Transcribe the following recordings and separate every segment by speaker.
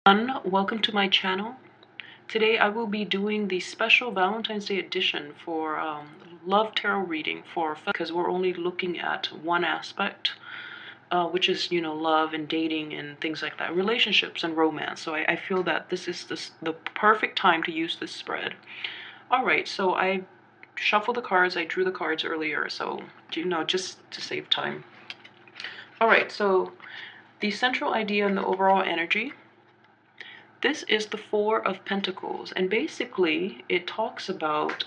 Speaker 1: Welcome to my channel. Today I will be doing the special Valentine's Day edition for love tarot reading because we're only looking at one aspect, which is love and dating and things like that, relationships and romance. So I feel that this is the perfect time to use this spread. All right, so I shuffled the cards. I drew the cards earlier, so just to save time. All right, so the central idea and the overall energy. This is the Four of Pentacles, and basically it talks about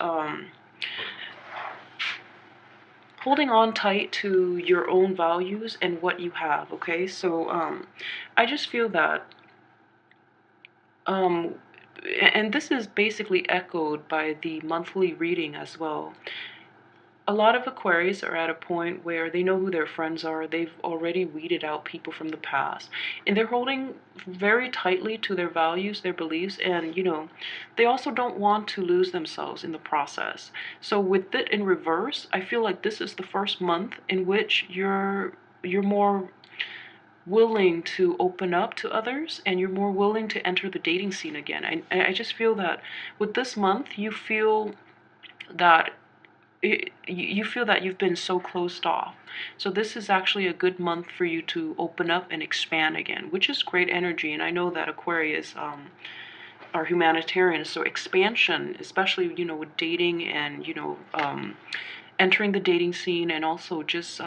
Speaker 1: holding on tight to your own values and what you have, okay? So I just feel that, and this is basically echoed by the monthly reading as well. A lot of Aquarius are at a point where they know who their friends are. They've already weeded out people from the past. And they're holding very tightly to their values, their beliefs, and, they also don't want to lose themselves in the process. So with it in reverse, I feel like this is the first month in which you're more willing to open up to others, and you're more willing to enter the dating scene again. I just feel that with this month, you feel that you feel that you've been so closed off. So this is actually a good month for you to open up and expand again, which is great energy. And I know that Aquarius are humanitarians, so expansion, especially with dating and entering the dating scene, and also just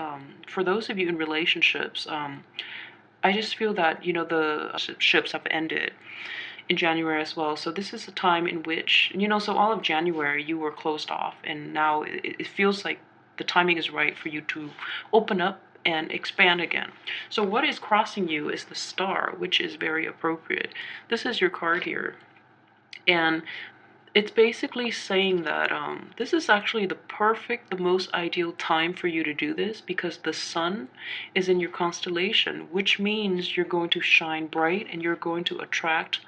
Speaker 1: for those of you in relationships, I just feel that the ships have ended in January as well. So this is a time in which, so all of January you were closed off, and now it feels like the timing is right for you to open up and expand again. So what is crossing you is the Star, which is very appropriate. This is your card here. And it's basically saying that this is actually the most ideal time for you to do this, because the sun is in your constellation, which means you're going to shine bright and you're going to attract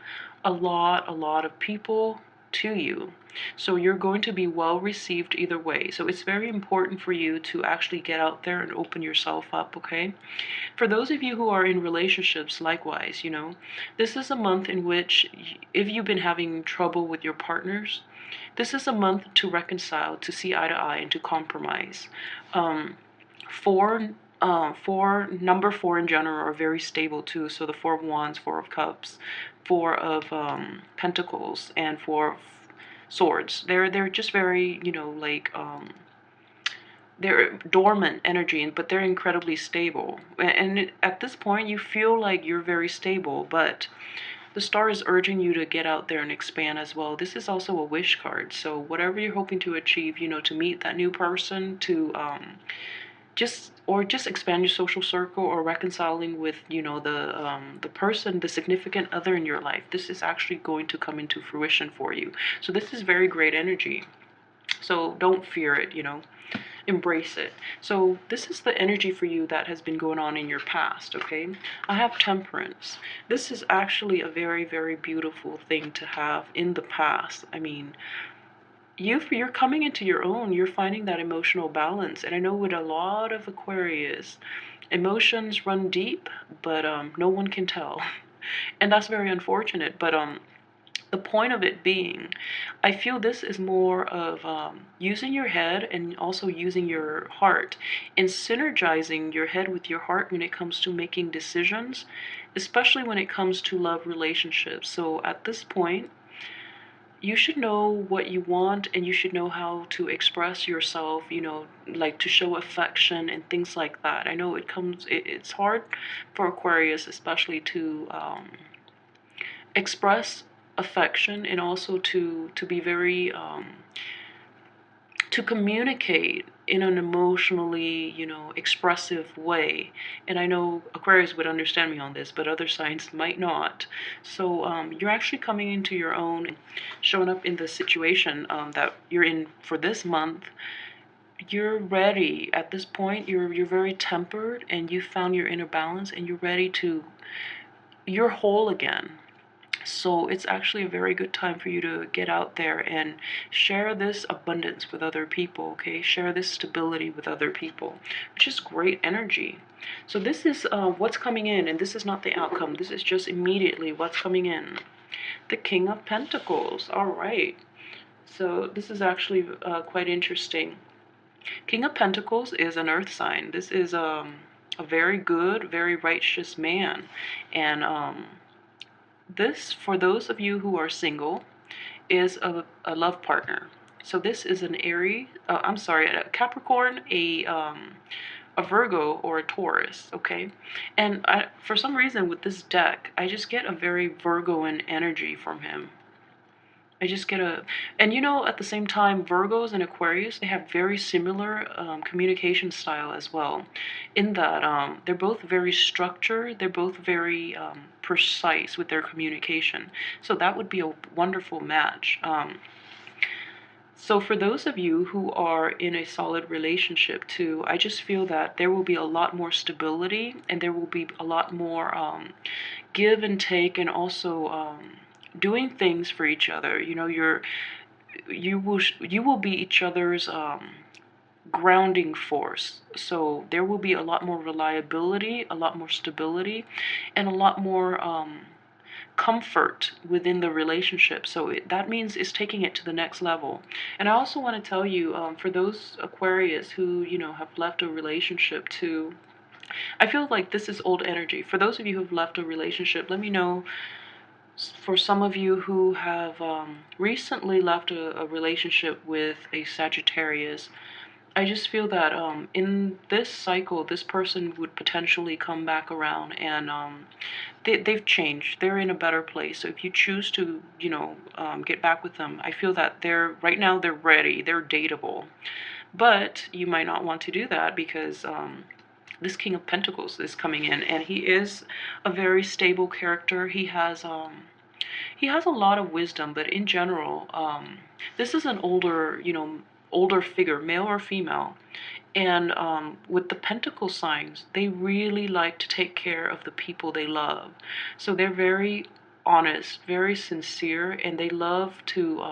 Speaker 1: a lot of people to you. So you're going to be well received either way. So it's very important for you to actually get out there and open yourself up, okay? For those of you who are in relationships, likewise, this is a month in which, if you've been having trouble with your partners, this is a month to reconcile, to see eye to eye, and to compromise. Number four in general are very stable too. So the Four of Wands, Four of Cups, Four of Pentacles, and Four of Swords. They're just very they're dormant energy, but they're incredibly stable. And at this point, you feel like you're very stable, but the Star is urging you to get out there and expand as well. This is also a wish card. So whatever you're hoping to achieve, to meet that new person, to just expand your social circle, or reconciling with the person, the significant other in your life, this is actually going to come into fruition for you. So this is very great energy. So don't fear it, embrace it. So this is the energy for you that has been going on in your past, okay? I have Temperance. This is actually a very, very beautiful thing to have in the past. I mean, you're coming into your own. You're finding that emotional balance. And I know with a lot of Aquarius, emotions run deep, but no one can tell. And that's very unfortunate. But the point of it being, I feel this is more of using your head and also using your heart, and synergizing your head with your heart when it comes to making decisions, especially when it comes to love relationships. So at this point, you should know what you want, and you should know how to express yourself, like to show affection and things like that. I know it's hard for Aquarius especially to express affection, and also to be very to communicate in an emotionally expressive way. And I know Aquarius would understand me on this, but other signs might not. So you're actually coming into your own, showing up in the situation that you're in for this month. You're ready at this point. You're very tempered, and you found your inner balance, and you're ready to, you're whole again. So it's actually a very good time for you to get out there and share this abundance with other people, okay? Share this stability with other people, which is great energy. So this is what's coming in, and this is not the outcome. This is just immediately what's coming in. The King of Pentacles. All right. So this is actually quite interesting. King of Pentacles is an earth sign. This is a very good, very righteous man. And this, for those of you who are single, is a love partner. So this is an Aries, I'm sorry, a Capricorn, a Virgo, or a Taurus, okay? And for some reason with this deck, I just get a very Virgoan energy from him. I just get a, and you know, at the same time, Virgos and Aquarius, they have very similar communication style as well, in that they're both very structured, they're both very precise with their communication. So that would be a wonderful match. So for those of you who are in a solid relationship too, I just feel that there will be a lot more stability, and there will be a lot more give and take, and also doing things for each other. You know, you will be each other's grounding force. So there will be a lot more reliability, a lot more stability, and a lot more comfort within the relationship. So that means it's taking it to the next level. And I also want to tell you, for those Aquarius who, you know, have left a relationship too, I feel like this is old energy. For those of you who've left a relationship, let me know. For some of you who have recently left a relationship with a Sagittarius, I just feel that in this cycle, this person would potentially come back around, and they've changed. They're in a better place. So if you choose to, you know, get back with them, I feel that right now they're ready. They're dateable. But you might not want to do that because this King of Pentacles is coming in, and he is a very stable character. He has a lot of wisdom, but in general, this is an older, you know, older figure, male or female. And with the Pentacle signs, they really like to take care of the people they love. So they're very honest, very sincere, and they love to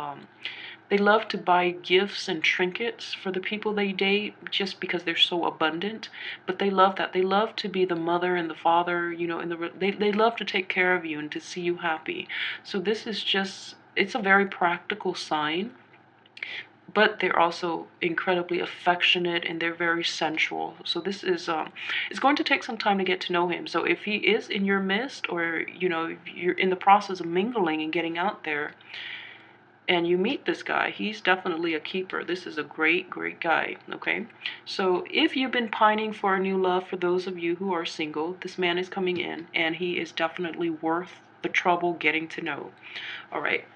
Speaker 1: buy gifts and trinkets for the people they date just because they're so abundant. But they love that. They love to be the mother and the father, you know, they love to take care of you and to see you happy. So this is just, it's a very practical sign. But they're also incredibly affectionate, and they're very sensual. So this is it's going to take some time to get to know him. So if he is in your midst, or you know, if you're in the process of mingling and getting out there, and you meet this guy, he's definitely a keeper. This is a great, great guy, okay? So if you've been pining for a new love, for those of you who are single, this man is coming in, and he is definitely worth the trouble getting to know. All right.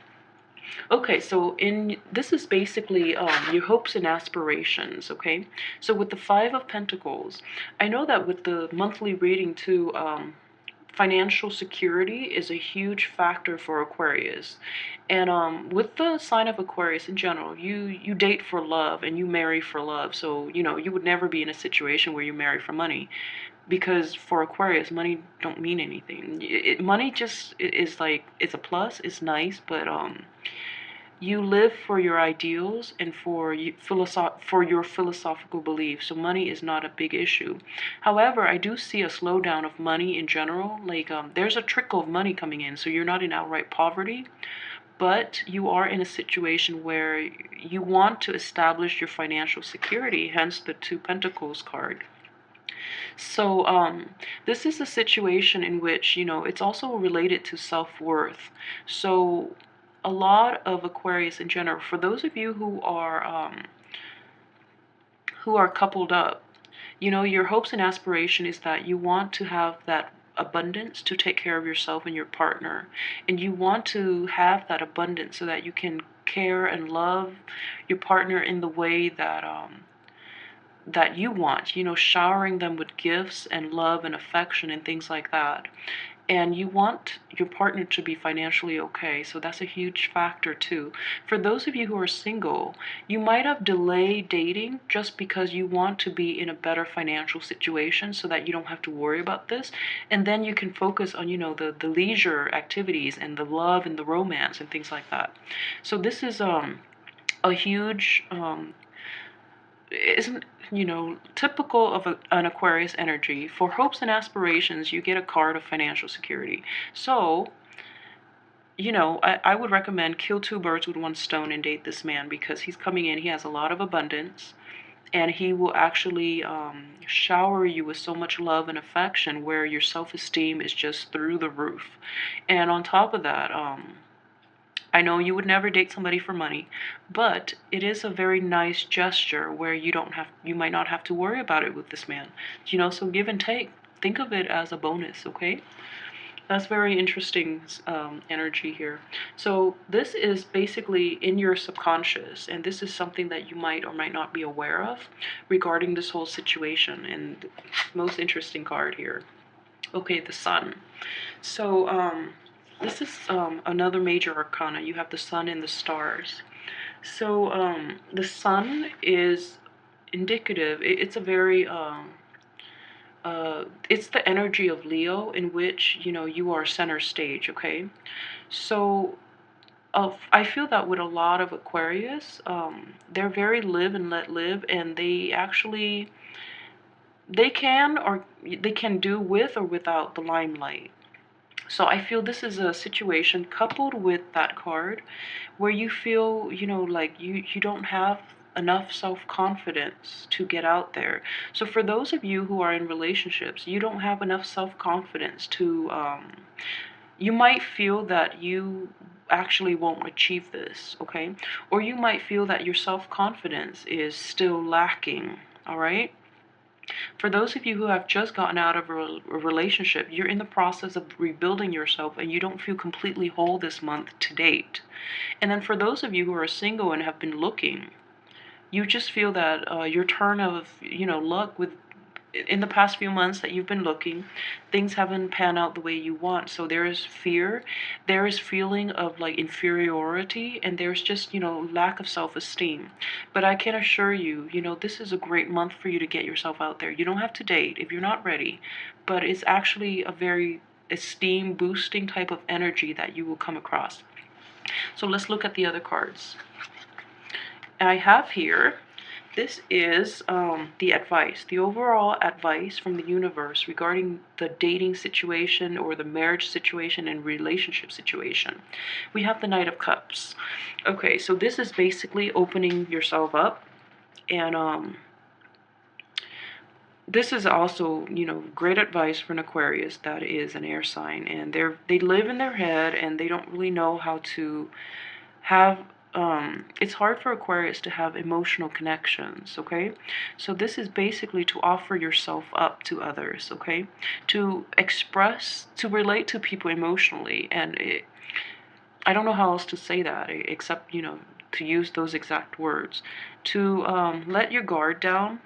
Speaker 1: Okay, so this is basically your hopes and aspirations, okay? So with the Five of Pentacles, I know that with the monthly reading too, financial security is a huge factor for Aquarius. And with the sign of Aquarius in general, you date for love and you marry for love. So, you know, you would never be in a situation where you marry for money, because for Aquarius, money don't mean anything. Money just is like, it's a plus, it's nice, but you live for your ideals and for your philosophical beliefs, so money is not a big issue. However, I do see a slowdown of money in general. Like there's a trickle of money coming in, so you're not in outright poverty, but you are in a situation where you want to establish your financial security, hence the Two Pentacles card. So this is a situation in which, you know, it's also related to self-worth. So a lot of Aquarius in general, for those of you who are coupled up, you know, your hopes and aspiration is that you want to have that abundance to take care of yourself and your partner, and you want to have that abundance so that you can care and love your partner in the way that that you want, you know, showering them with gifts and love and affection and things like that. and you want your partner to be financially okay. So that's a huge factor too. For those of you who are single, you might have delayed dating just because you want to be in a better financial situation so that you don't have to worry about this. And then you can focus on, the leisure activities and the love and the romance and things like that. So this is a huge isn't typical of an Aquarius energy. For hopes and aspirations, you get a card of financial security. So I would recommend kill two birds with one stone and date this man, because he's coming in, he has a lot of abundance, and he will actually shower you with so much love and affection where your self-esteem is just through the roof. And on top of that, I know you would never date somebody for money, but it is a very nice gesture where you might not have to worry about it with this man. So give and take. Think of it as a bonus, okay? That's very interesting energy here. So this is basically in your subconscious, and this is something that you might or might not be aware of regarding this whole situation. And most interesting card here. Okay, the Sun. So this is another major arcana. You have the Sun and the stars. So the Sun is indicative. It's a very it's the energy of Leo, in which you are center stage. Okay, so I feel that with a lot of Aquarius, they're very live and let live, and they can do with or without the limelight. So I feel this is a situation coupled with that card where you feel, like you don't have enough self-confidence to get out there. So for those of you who are in relationships, you don't have enough self-confidence to, you might feel that you actually won't achieve this, okay? Or you might feel that your self-confidence is still lacking, all right? For those of you who have just gotten out of a relationship, you're in the process of rebuilding yourself and you don't feel completely whole this month to date. And then for those of you who are single and have been looking, you just feel that your turn of, luck with in the past few months that you've been looking, things haven't panned out the way you want. So there is fear, there is feeling of like inferiority, and there's just, lack of self-esteem. But I can assure you, this is a great month for you to get yourself out there. You don't have to date if you're not ready, but it's actually a very esteem boosting type of energy that you will come across. So let's look at the other cards. I have here, this is the advice, the overall advice from the universe regarding the dating situation or the marriage situation and relationship situation. We have the Knight of Cups. Okay, so this is basically opening yourself up, and this is also, great advice for an Aquarius that is an air sign, and they live in their head and they don't really know how to have it's hard for Aquarius to have emotional connections, okay? So this is basically to offer yourself up to others, okay? To express, to relate to people emotionally, and I don't know how else to say that except, to use those exact words. To let your guard down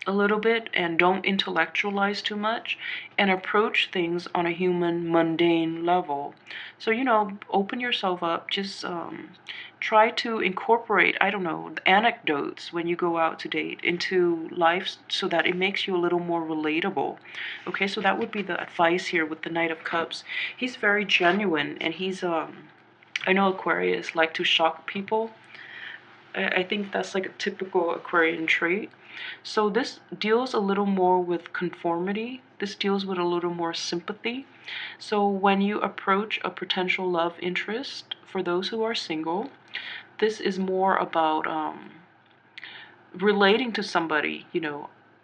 Speaker 1: a little bit and don't intellectualize too much, and approach things on a human mundane level. So open yourself up. Just try to incorporate, I don't know, anecdotes when you go out to date into life so that it makes you a little more relatable. Okay, so that would be the advice here with the Knight of Cups. He's very genuine, and he's I know Aquarius like to shock people. I think that's like a typical Aquarian trait. So this deals a little more with conformity. This deals with a little more sympathy. So when you approach a potential love interest, for those who are single, this is more about relating to somebody,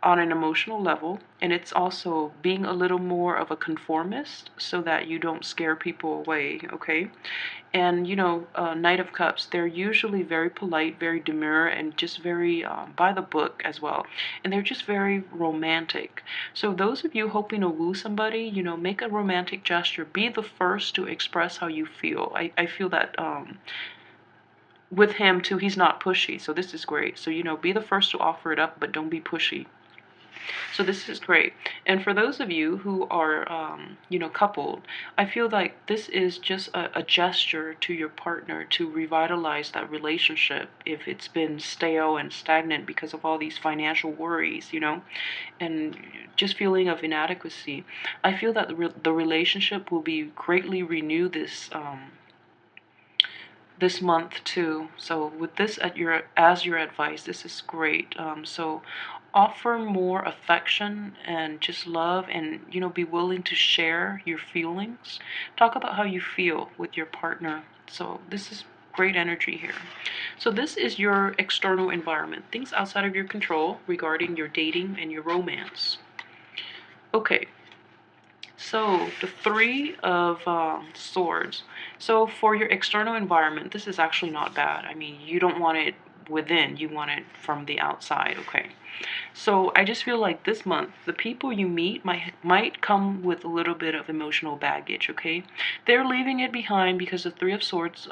Speaker 1: on an emotional level, and it's also being a little more of a conformist so that you don't scare people away, okay? And Knight of Cups, they're usually very polite, very demure, and just very by the book as well. And they're just very romantic. So those of you hoping to woo somebody, make a romantic gesture. Be the first to express how you feel. I feel that with him too, he's not pushy, so this is great. So be the first to offer it up, but don't be pushy. So this is great. And for those of you who are, coupled, I feel like this is just a gesture to your partner to revitalize that relationship if it's been stale and stagnant because of all these financial worries, and just feeling of inadequacy. I feel that the relationship will be greatly renewed this month too. So with this as your advice, this is great. So offer more affection and just love, and be willing to share your feelings. Talk about how you feel with your partner. So this is great energy here. So this is your external environment, things outside of your control regarding your dating and your romance. Okay, so the Three of Swords. So for your external environment, this is actually not bad. I mean, you don't want it within, you want it from the outside, okay? So I just feel like this month, the people you meet might come with a little bit of emotional baggage, okay? They're leaving it behind because the Three of Swords,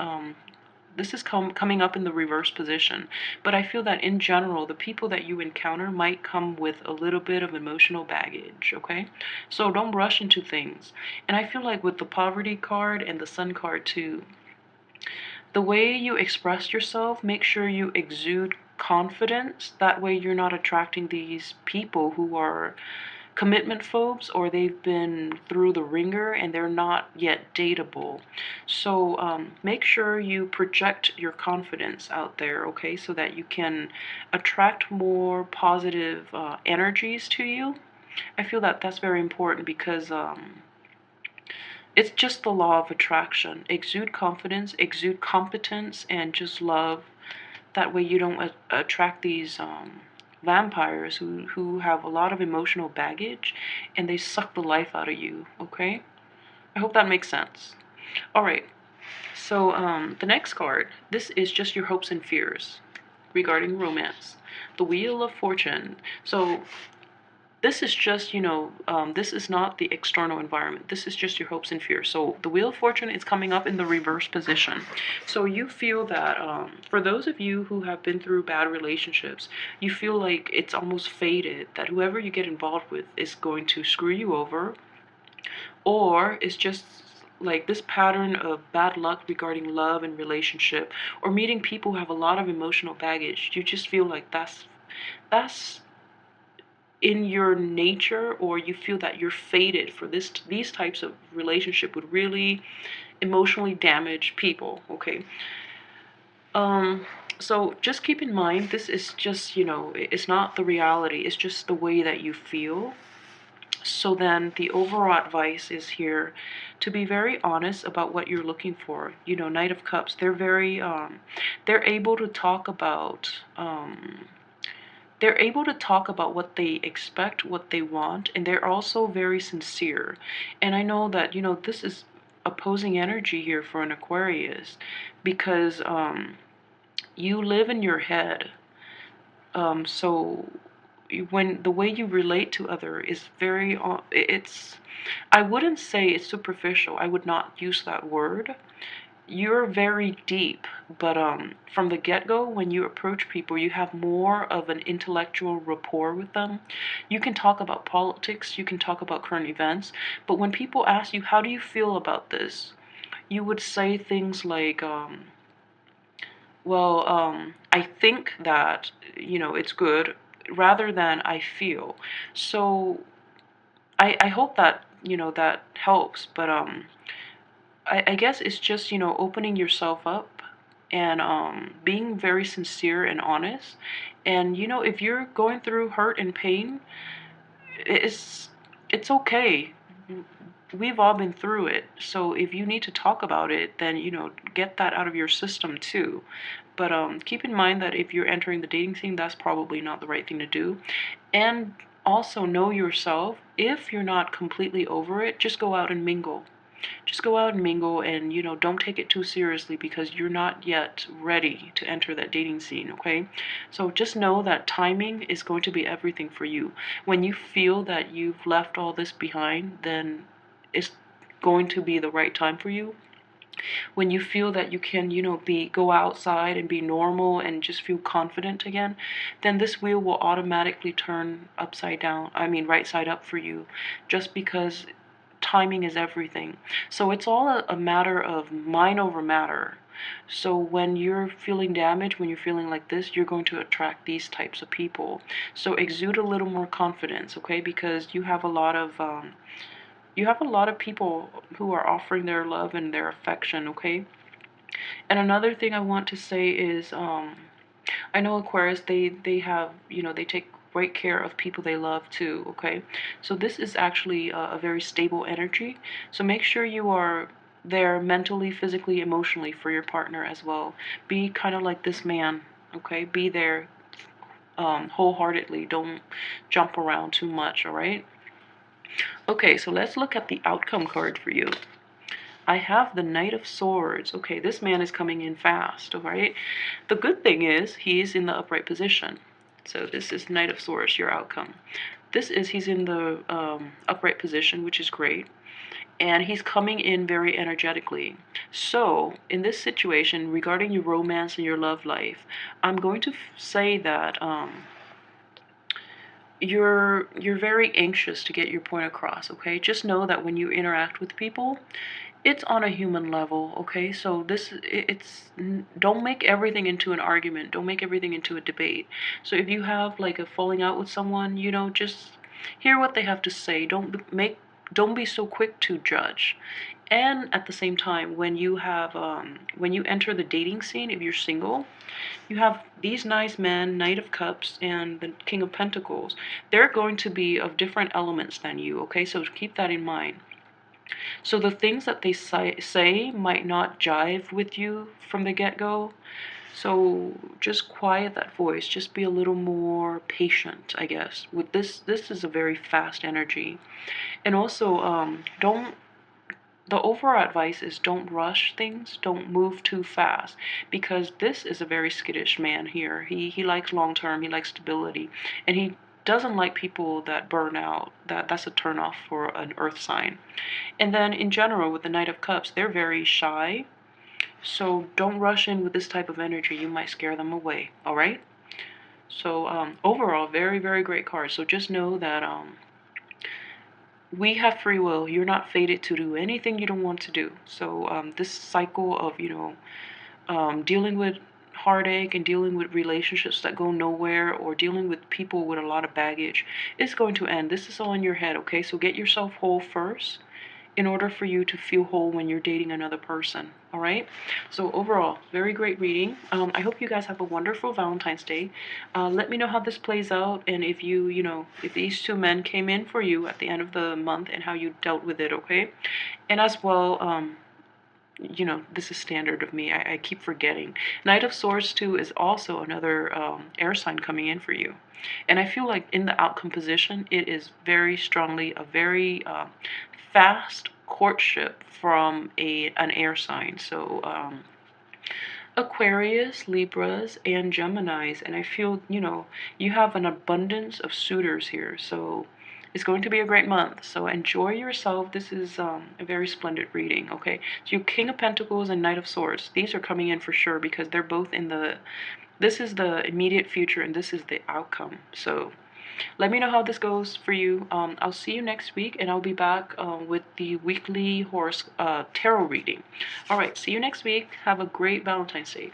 Speaker 1: this is coming up in the reverse position. But I feel that in general, the people that you encounter might come with a little bit of emotional baggage, okay? So don't rush into things. And I feel like with the Poverty card and the Sun card too, the way you express yourself, make sure you exude confidence. That way you're not attracting these people who are commitment phobes, or they've been through the ringer and they're not yet dateable. So make sure you project your confidence out there, okay, so that you can attract more positive energies to you. I feel that that's very important because it's just the law of attraction. Exude confidence, exude competence, and just love. That way you don't attract these vampires who have a lot of emotional baggage and they suck the life out of you, okay? I hope that makes sense. All right, so the next card, this is just your hopes and fears regarding romance. The Wheel of Fortune. So this is just, this is not the external environment. This is just your hopes and fears. So the Wheel of Fortune is coming up in the reverse position. So you feel that for those of you who have been through bad relationships, you feel like it's almost fated that whoever you get involved with is going to screw you over, or it's just like this pattern of bad luck regarding love and relationship, or meeting people who have a lot of emotional baggage. You just feel like that's in your nature, or you feel that you're fated for these types of relationship would really emotionally damage people, okay? So just keep in mind, this is just, it's not the reality, it's just the way that you feel. So then the overall advice is here to be very honest about what you're looking for. Knight of Cups, they're able to talk about what they expect, what they want, and they're also very sincere. And I know that, this is opposing energy here for an Aquarius, because you live in your head. So when the way you relate to other is very, I wouldn't say it's superficial. I would not use that word. You're very deep, but from the get-go, when you approach people, you have more of an intellectual rapport with them. You can talk about politics, you can talk about current events, but when people ask you, how do you feel about this? You would say things like, I think that, it's good, rather than I feel. So I hope that, that helps, but I guess it's just, opening yourself up and being very sincere and honest. And, if you're going through hurt and pain, it's okay. We've all been through it. So if you need to talk about it, then, get that out of your system too. But keep in mind that if you're entering the dating scene, that's probably not the right thing to do. And also know yourself. If you're not completely over it, just go out and mingle. Just go out and mingle, and don't take it too seriously because you're not yet ready to enter that dating scene, okay? So just know that timing is going to be everything for you. When you feel that you've left all this behind, then it's going to be the right time for you. when you feel that you can, go outside and be normal and just feel confident again, then this wheel will automatically turn upside down, I mean right side up for you, just because timing is everything. So it's all a matter of mind over matter. So when you're feeling damaged, when you're feeling like this, you're going to attract these types of people. So exude a little more confidence, okay? Because you have a lot of people who are offering their love and their affection, okay? And another thing I want to say is, I know Aquarius, they have, they take great care of people they love too, okay? So this is actually a very stable energy. So make sure you are there mentally, physically, emotionally for your partner as well. Be kind of like this man, okay? Be there wholeheartedly. Don't jump around too much, all right? Okay, so let's look at the outcome card for you. I have the Knight of Swords. Okay, this man is coming in fast, all right? The good thing is he's in the upright position. So this is Knight of Swords, your outcome. He's in the upright position, which is great. And he's coming in very energetically. So in this situation, regarding your romance and your love life, I'm going to say that you're very anxious to get your point across, okay? Just know that when you interact with people, it's on a human level, okay? So don't make everything into an argument. Don't make everything into a debate. So if you have like a falling out with someone, just hear what they have to say. Don't be so quick to judge. And at the same time, when you enter the dating scene, if you're single, you have these nice men, Knight of Cups and the King of Pentacles. They're going to be of different elements than you, okay? So keep that in mind. So the things that they say might not jive with you from the get-go. So just quiet that voice. Just be a little more patient, I guess. With this is a very fast energy. And also, the overall advice is don't rush things, don't move too fast, because this is a very skittish man here. He likes long term, he likes stability, and he doesn't like people that burn out. That's a turn off for an earth sign. And then in general, with the Knight of Cups, they're very shy. So don't rush in with this type of energy. You might scare them away, all right? So overall, very, very great card. So just know that we have free will. You're not fated to do anything you don't want to do. So this cycle of, dealing with heartache and dealing with relationships that go nowhere, or dealing with people with a lot of baggage, is going to end. This is all in your head, okay? So get yourself whole first in order for you to feel whole when you're dating another person, all right? So overall, very great reading. I hope you guys have a wonderful Valentine's Day. Let me know how this plays out, and if if these two men came in for you at the end of the month and how you dealt with it, okay? And as well, this is standard of me. I keep forgetting. Knight of Swords too is also another air sign coming in for you. And I feel like in the outcome position, it is very strongly a very fast courtship from an air sign. So Aquarius, Libras, and Geminis. And I feel, you have an abundance of suitors here. So it's going to be a great month. So enjoy yourself. This is a very splendid reading, okay? So your King of Pentacles and Knight of Swords, these are coming in for sure, because they're both in this is the immediate future and this is the outcome. So let me know how this goes for you. I'll see you next week, and I'll be back with the weekly tarot reading. All right, see you next week. Have a great Valentine's Day.